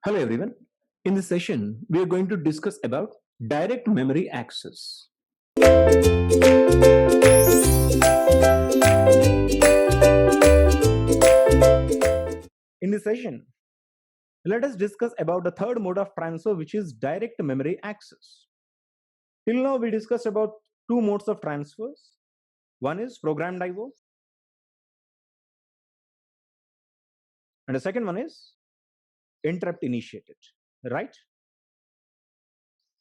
Hello everyone. In this session, we are going to discuss about direct memory access. In this session, let us discuss about the third mode of transfer, which is direct memory access. Till now, we discussed about two modes of transfers. One is programmed IO, and the second one is interrupt initiated, right?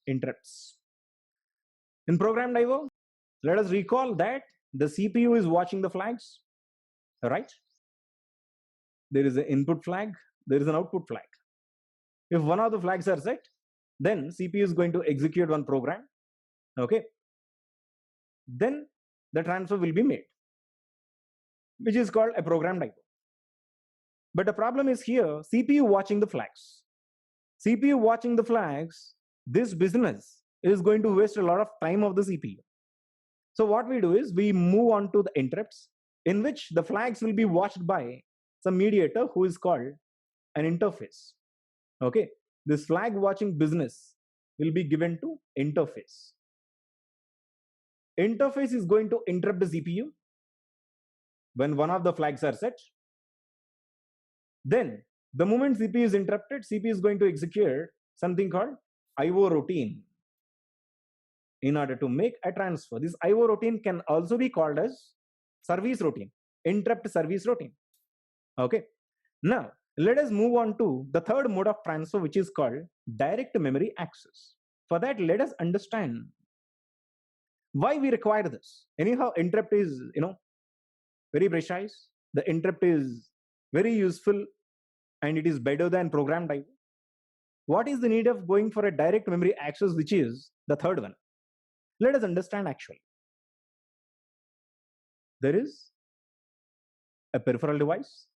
Interrupts. In programmed IO, let us recall that the CPU is watching the flags, right? There is an input flag, there is an output flag. If one of the flags are set, then CPU is going to execute one program, okay? Then the transfer will be made, which is called a programmed IO. But the problem is here, CPU watching the flags. CPU watching the flags, this business is going to waste a lot of time of the CPU. So what we do is we move on to the interrupts, in which the flags will be watched by some mediator who is called an interface. Okay, this flag watching business will be given to interface. Interface is going to interrupt the CPU when one of the flags are set. Then the moment CPU is interrupted, CPU is going to execute something called IO routine in order to make a transfer. This IO routine can also be called as service routine, interrupt service routine. Okay, now let us move on to the third mode of transfer, which is called direct memory access. For that, let us understand why we require this. Anyhow, interrupt is very precise. The interrupt is very useful and it is better than programmed IO. What is the need of going for a direct memory access, which is the third one? Let us understand actually. There is a peripheral device.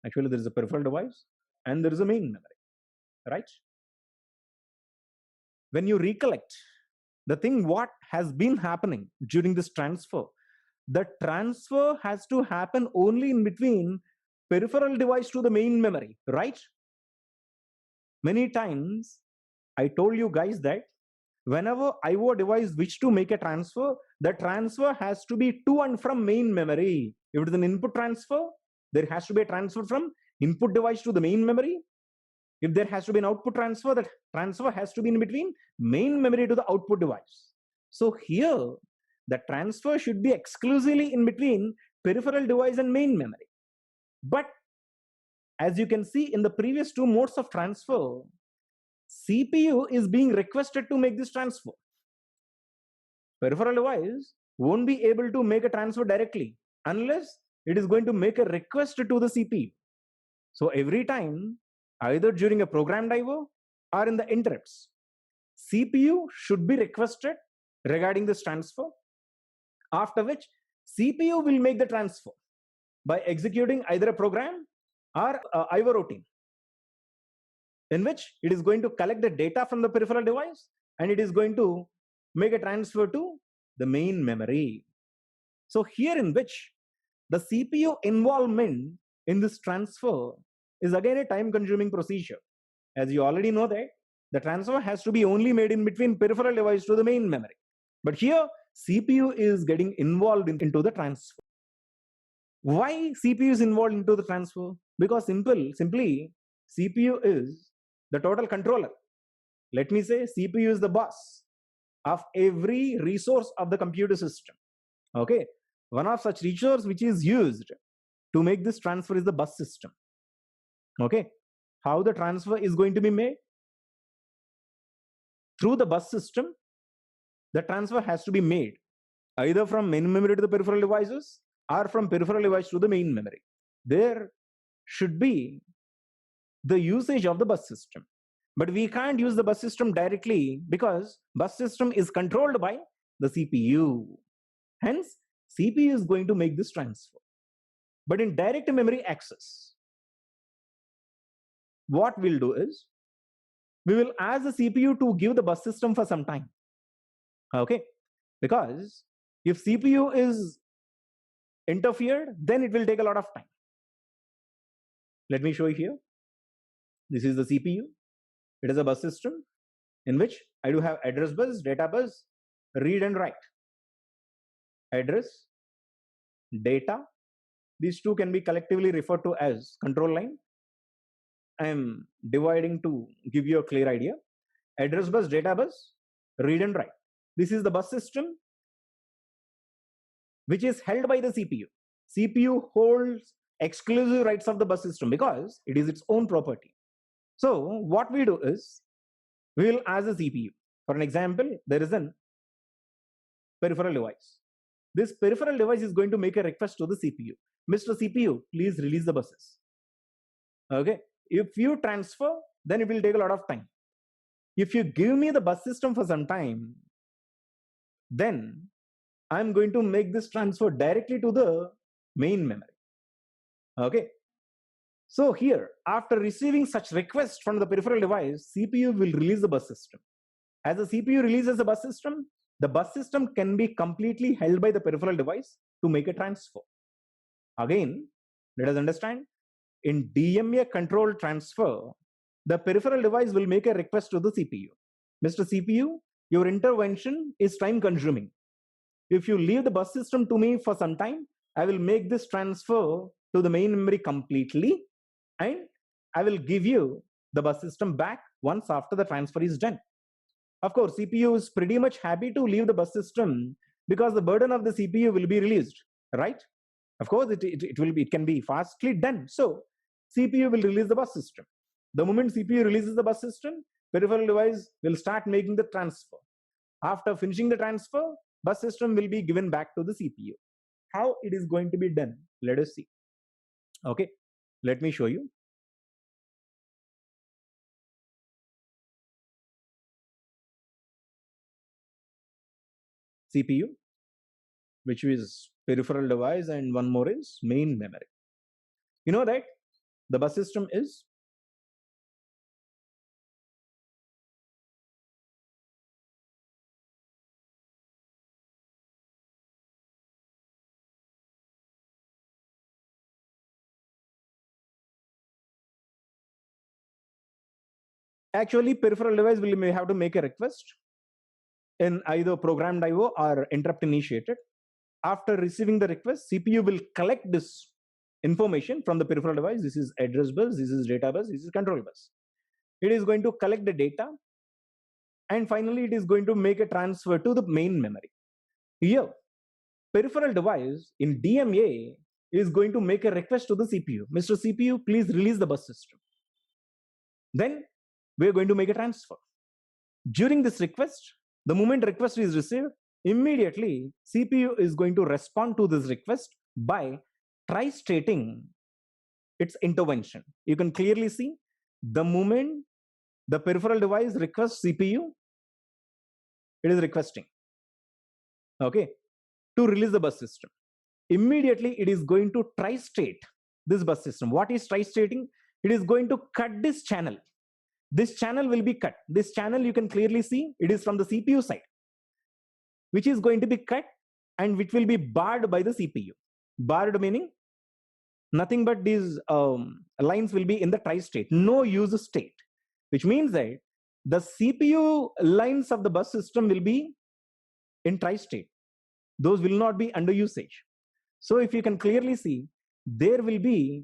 Actually, there is a peripheral device and there is a main memory, right? When you recollect the thing what has been happening during this transfer, the transfer has to happen only in between peripheral device to the main memory, right? Many times I told you guys that whenever IO device wish to make a transfer, the transfer has to be to and from main memory. If it is an input transfer, there has to be a transfer from input device to the main memory. If there has to be an output transfer, that transfer has to be in between main memory to the output device. So here, the transfer should be exclusively in between peripheral device and main memory. But as you can see in the previous two modes of transfer, CPU is being requested to make this transfer. Peripheral device won't be able to make a transfer directly unless it is going to make a request to the CPU. So every time, either during a programmed IO or in the interrupts, CPU should be requested regarding this transfer, after which CPU will make the transfer by executing either a program or IO routine, in which it is going to collect the data from the peripheral device and it is going to make a transfer to the main memory. So here in which the CPU involvement in this transfer is again a time consuming procedure. As you already know that the transfer has to be only made in between peripheral device to the main memory. But here CPU is getting involved into the transfer. Why CPU is involved into the transfer? Because simply CPU is the total controller. Let me say CPU is the boss of every resource of the computer system. Okay, one of such resource which is used to make this transfer is the bus system. Okay, how the transfer is going to be made? Through the bus system, the transfer has to be made either from main memory to the peripheral devices or from peripheral device to the main memory. There should be the usage of the bus system. But we can't use the bus system directly because bus system is controlled by the CPU. Hence, CPU is going to make this transfer. But in direct memory access, what we'll do is, we will ask the CPU to give the bus system for some time. Okay, because if CPU is interfered, then it will take a lot of time. Let me show you here. This is the CPU. It is a bus system in which I do have address bus, data bus, read and write. Address, data, these two can be collectively referred to as control line. I am dividing to give you a clear idea. Address bus, data bus, read and write. This is the bus system which is held by the CPU. CPU holds exclusive rights of the bus system because it is its own property. So what we do is, we will ask the CPU. For an example, there is an peripheral device. This peripheral device is going to make a request to the CPU. Mr. CPU, please release the buses. Okay. If you transfer, then it will take a lot of time. If you give me the bus system for some time, then I'm going to make this transfer directly to the main memory. Okay. So here, after receiving such request from the peripheral device, CPU will release the bus system. As the CPU releases the bus system can be completely held by the peripheral device to make a transfer. Again, let us understand, in DMA control transfer, the peripheral device will make a request to the CPU. Mr. CPU, your intervention is time consuming. If you leave the bus system to me for some time, I will make this transfer to the main memory completely, and I will give you the bus system back once after the transfer is done. Of course, CPU is pretty much happy to leave the bus system because the burden of the CPU will be released, right? Of course, it can be fastly done. So CPU will release the bus system. The moment CPU releases the bus system, peripheral device will start making the transfer. After finishing the transfer, bus system will be given back to the CPU. How it is going to be done? Let us see. Okay, let me show you. CPU, which is peripheral device, and one more is main memory. You know that the bus system is actually peripheral device will may have to make a request in either programmed IO or interrupt initiated. After receiving the request, CPU will collect this information from the peripheral device. This is address bus, this is data bus, this is control bus. It is going to collect the data, and finally it is going to make a transfer to the main memory. Here, peripheral device in DMA is going to make a request to the CPU. Mr. CPU, please release the bus system. Then we are going to make a transfer. During this request, the moment request is received, immediately CPU is going to respond to this request by tri-stating its intervention. You can clearly see the moment the peripheral device requests CPU, it is requesting, okay, to release the bus system. Immediately it is going to tri-state this bus system. What is tri-stating? It is going to cut this channel. This channel will be cut. This channel, you can clearly see, it is from the CPU side, which is going to be cut and which will be barred by the CPU. Barred meaning nothing but these lines will be in the tri-state, no use state, which means that the CPU lines of the bus system will be in tri-state. Those will not be under usage. So if you can clearly see, there will be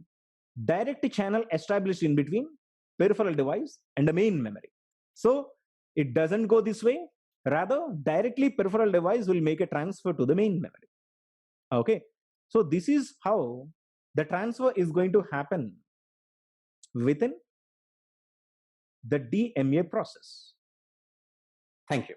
direct channel established in between peripheral device and the main memory. So it doesn't go this way. Rather, directly peripheral device will make a transfer to the main memory. Okay. So this is how the transfer is going to happen within the DMA process. Thank you.